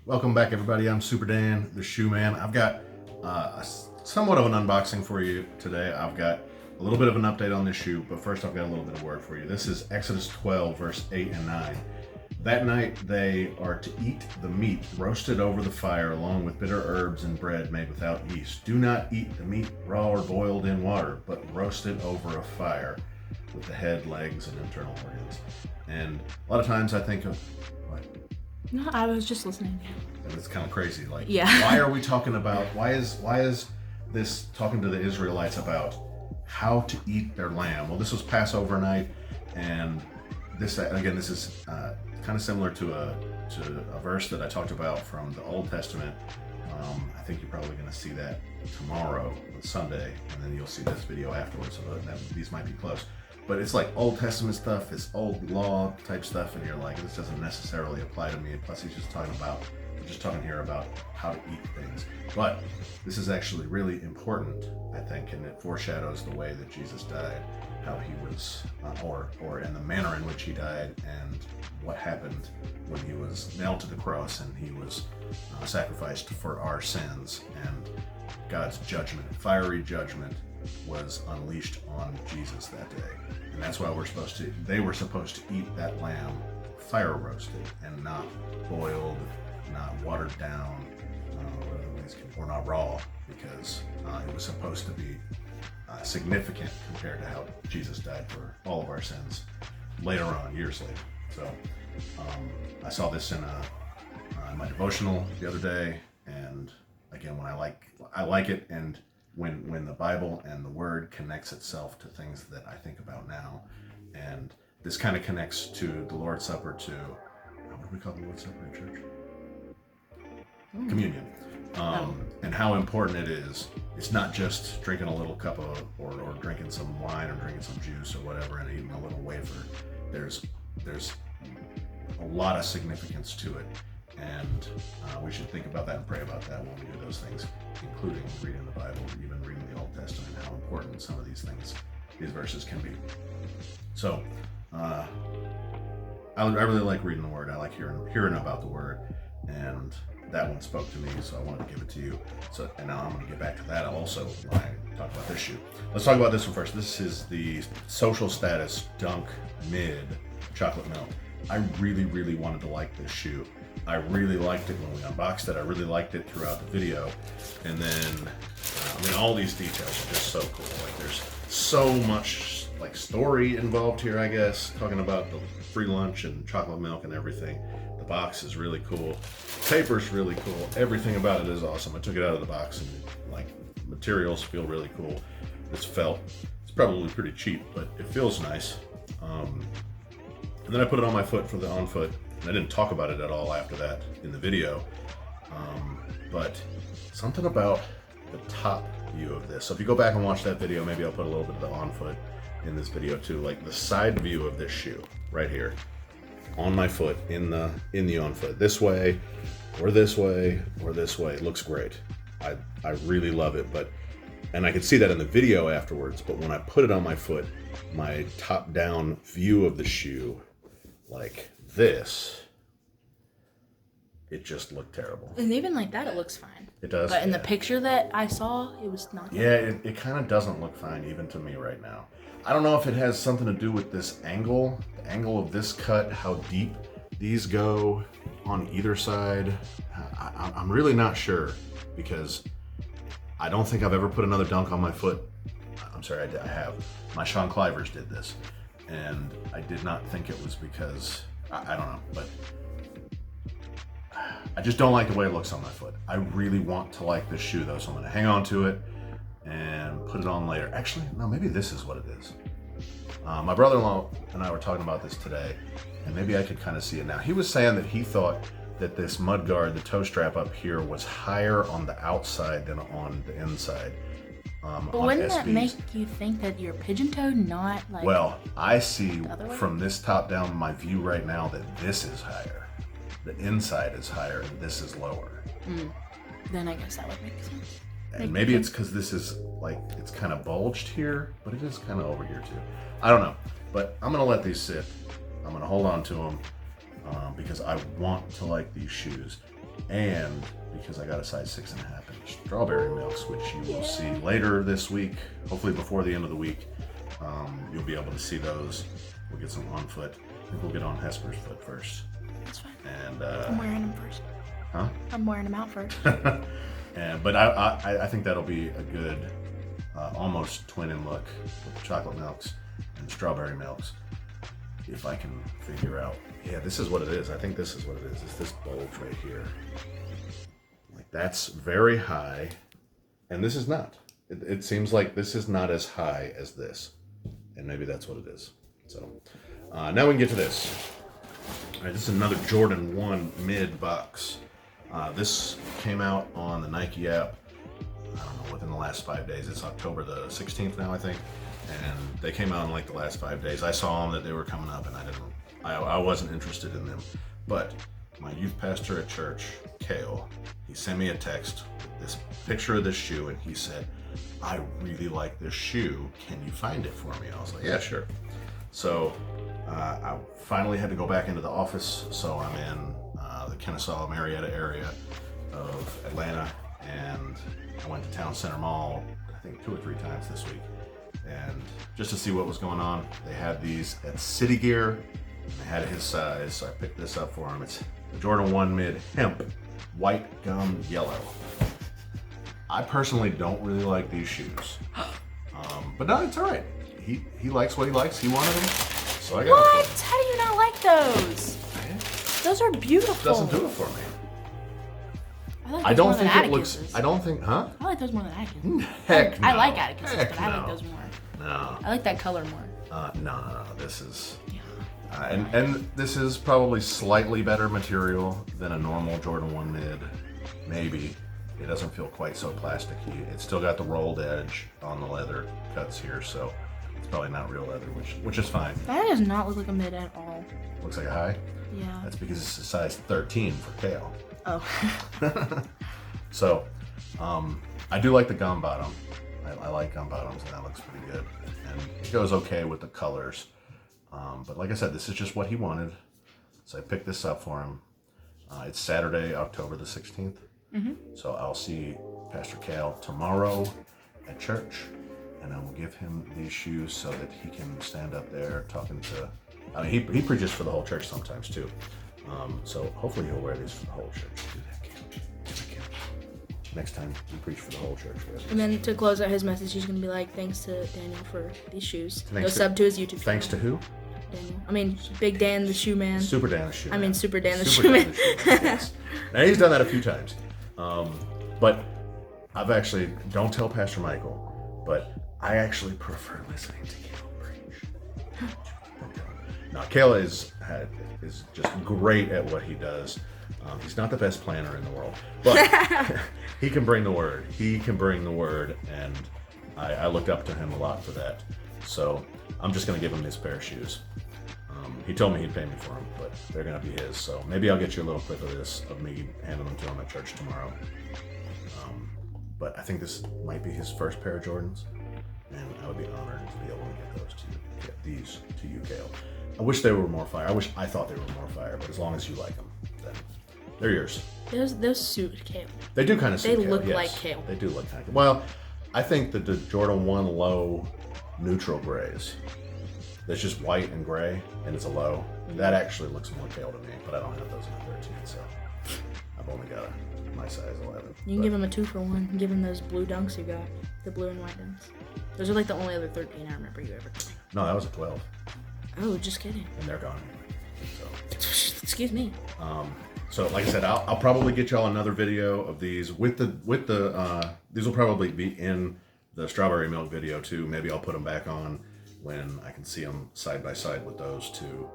Welcome back, everybody. I'm Super Dan, the Shoe Man. I've got somewhat of an unboxing for you today. I've got a little bit of an update on this shoe, but first I've got a little bit of word for you. This is Exodus 12, verse 8 and 9. That night they are to eat the meat roasted over the fire along with bitter herbs and bread made without yeast. Do not eat the meat raw or boiled in water, but roast it over a fire with the head, legs, and internal organs. And a lot of times I think of, what? No, I was just listening. It's kind of crazy. Like, yeah. Why are we talking about, why is this talking to the Israelites about how to eat their lamb? Well, this was Passover night, and this is kind of similar to a verse that I talked about from the Old Testament. I think you're probably going to see that tomorrow, Sunday, and then you'll see this video afterwards, so these might be close. But it's like Old Testament stuff, it's old law type stuff, and you're like, this doesn't necessarily apply to me. And plus, he's just talking here about how to eat things. But this is actually really important, I think, and it foreshadows the way that Jesus died, how he was, or in the manner in which he died, and what happened when he was nailed to the cross and he was sacrificed for our sins, and God's judgment, fiery judgment, was unleashed on Jesus that day. And that's why they were supposed to eat that lamb fire roasted and not boiled, not watered down, or not raw, because it was supposed to be significant compared to how Jesus died for all of our sins later on, years later. So I saw this in my devotional the other day, and again, when I like it, and when the Bible and the Word connects itself to things that I think about now, and this kind of connects to the Lord's Supper, to what do we call the Lord's Supper in church? Communion. And how important it is. It's not just drinking a little cup of, or drinking some wine, or drinking some juice or whatever, and eating a little wafer. There's a lot of significance to it, and we should think about that and pray about that when we do those things, including reading the Bible, or even reading the Old Testament, how important some of these verses can be. So I really like reading the Word. I like hearing about the Word, and that one spoke to me, so I wanted to give it to you. So, and now I'm going to get back to that also when I talk about this shoe. Let's talk about this one first. This is the Social Status Dunk Mid Chocolate Milk. I really, really wanted to like this shoe. I really liked it when we unboxed it. I really liked it throughout the video. And then, all these details are just so cool. Like, there's so much like story involved here, I guess, talking about the free lunch and chocolate milk and everything. The box is really cool. Paper's really cool. Everything about it is awesome. I took it out of the box, and like, materials feel really cool. It's felt. It's probably pretty cheap, but it feels nice. And then I put it on my foot for the on foot, and I didn't talk about it at all after that in the video. But something about the top view of this. So if you go back and watch that video, maybe I'll put a little bit of the on foot in this video too. Like the side view of this shoe right here on my foot, in the on foot, this way or this way or this way. It looks great. I really love it, and I could see that in the video afterwards, but when I put it on my foot, my top down view of the shoe, like this, it just looked terrible. And even like that, it looks fine. It does. But in the picture that I saw, it was not good. Yeah, it kind of doesn't look fine even to me right now. I don't know if it has something to do with this angle, the angle of this cut, how deep these go on either side. I'm really not sure, because I don't think I've ever put another dunk on my foot. I'm sorry, I have. My Sean Clivers did this, and I did not think it was because, I don't know, but I just don't like the way it looks on my foot. I really want to like this shoe though, so I'm gonna hang on to it and put it on later. Actually, no, maybe this is what it is. My brother-in-law and I were talking about this today, and maybe I could kind of see it now. He was saying that he thought that this mud guard, the toe strap up here, was higher on the outside than on the inside. But wouldn't that make you think that you're pigeon-toed, not like... Well, I see from this top down, my view right now, that this is higher. The inside is higher and this is lower. Then I guess that would make sense. And maybe it's because this is like, it's kind of bulged here, but it is kind of over here too. I don't know, but I'm gonna let these sit. I'm gonna hold on to them. because I want to like these shoes, and because I got a size 6.5 in strawberry milks, which you will see later this week, hopefully before the end of the week. You'll be able to see those. We'll get some on foot. I think we'll get on Hesper's foot first. That's fine. And I'm wearing them first. Huh? I'm wearing them out first. But I think that'll be a good almost twinning look with the chocolate milks and strawberry milks. If I can figure out, yeah, this is what it is. I think this is what it is. It's this bulge right here. Like that's very high, and this is not. It seems like this is not as high as this, and maybe that's what it is. So now we can get to this. All right, this is another Jordan 1 mid box. This came out on the Nike app, I don't know, within the last 5 days. It's October the 16th now, I think. And they came out in like the last 5 days. I saw them that they were coming up, and I wasn't interested in them. But my youth pastor at church, Cale, he sent me a text with this picture of this shoe, and he said, I really like this shoe. Can you find it for me? I was like, yeah, sure. So I finally had to go back into the office. So I'm in the Kennesaw, Marietta area of Atlanta, and I went to Town Center Mall, I think 2 or 3 times this week. And just to see what was going on, they had these at City Gear, and they had his size, so I picked this up for him. It's the Jordan 1 mid hemp, white gum yellow. I personally don't really like these shoes, but no, it's all right. He likes what he likes. He wanted them, so I got What? it for him. How do you not like those? Those are beautiful. It doesn't do it for me. I don't think it looks. I don't think, huh? I like those more than Atticus. Heck no. I like Atticus, Heck but I like no. those more. No. I like that color more. No. This is, Yeah. and this is probably slightly better material than a normal Jordan 1 mid. Maybe. It doesn't feel quite so plasticky. It's still got the rolled edge on the leather cuts here, so it's probably not real leather, which is fine. That does not look like a mid at all. Looks like a high. Yeah. That's because it's a size 13 for Cale. Oh. So, I do like the gum bottom. I like gum bottoms, and that looks pretty good. And it goes okay with the colors. But like I said, this is just what he wanted. So I picked this up for him. It's Saturday, October the 16th. So I'll see Pastor Cale tomorrow at church, and I will give him these shoes so that he can stand up there talking to, I mean, he preaches for the whole church sometimes too. So hopefully he'll wear these for the whole church. Do that, Cale. Do that, Cale. Next time you preach for the whole church. And then to close out his message, he's going to be like, thanks to Daniel for these shoes. Go sub to his YouTube channel. Thanks to who? Daniel. I mean, Big Dan the Shoe Man. Super Dan the Shoe Man. I mean, Super Dan the Shoe Man. Yes. Now, he's done that a few times. But I've actually, don't tell Pastor Michael, but I actually prefer listening to Cale preach. Don't tell him. Now, Cale is just great at what he does. He's not the best planner in the world, but he can bring the word. He can bring the word, and I looked up to him a lot for that. So I'm just going to give him this pair of shoes. He told me he'd pay me for them, but they're going to be his. So maybe I'll get you a little clip of this, of me handing them to him at church tomorrow. But I think this might be his first pair of Jordans, and I would be honored to be able to get those to you, get these to you, Cale. I wish they were more fire. I thought they were more fire, but as long as you like them, then they're yours. Those suit Cale. They do kind of suit Cale. They look yes. like Cale. They do look kind of. Well, I think that the Jordan 1 low neutral grays, that's just white and gray, and it's a low. That actually looks more Cale to me, but I don't have those in a 13, so I've only got my size 11. You can give him a 2-for-1. Give him those blue dunks you got, the blue and white dunks. Those are like the only other 13 I remember you ever getting. No, that was a 12. Oh, just kidding. And they're gone anyway. So. Excuse me. So like I said, I'll probably get y'all another video of these with the these will probably be in the strawberry milk video too. Maybe I'll put them back on when I can see them side by side with those two.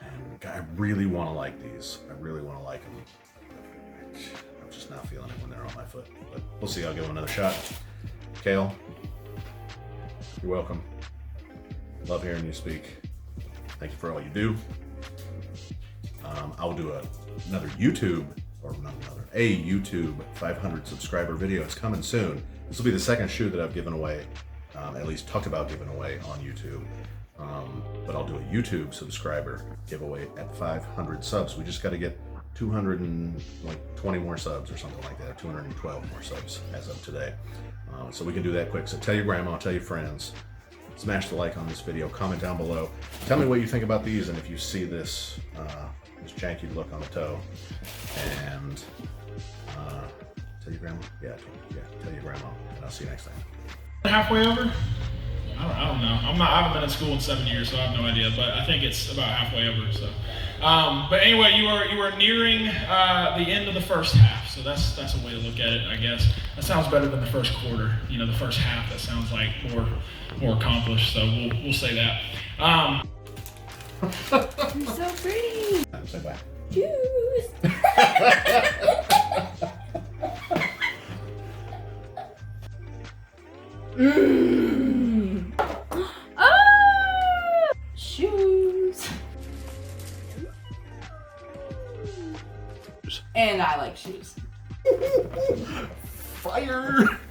And I really want to like these. I really want to like them. I'm just not feeling it when they're on my foot. But we'll see. I'll give them another shot. Cale, you're welcome. Love hearing you speak. Thank you for all you do. I'll do another YouTube, or not another, a YouTube 500 subscriber video. It's coming soon. This will be the second shoe that I've given away, at least talked about giving away on YouTube. but I'll do a YouTube subscriber giveaway at 500 subs. We just got to get 220 more subs or something like that, 212 more subs as of today. So we can do that quick. So tell your grandma, tell your friends, smash the like on this video, comment down below. Tell me what you think about these, and if you see this, this janky look on the toe, and tell your grandma, yeah, tell your grandma, and I'll see you next time. Halfway over? I don't know. I haven't been in school in 7 years, so I have no idea. But I think it's about halfway over. So, but anyway, you are nearing the end of the first half. So that's a way to look at it, I guess. That sounds better than the first quarter. You know, the first half. That sounds like more accomplished. So we'll say that. You're so pretty. Say bye. Juice. Ah! Shoes. And I like shoes. Fire!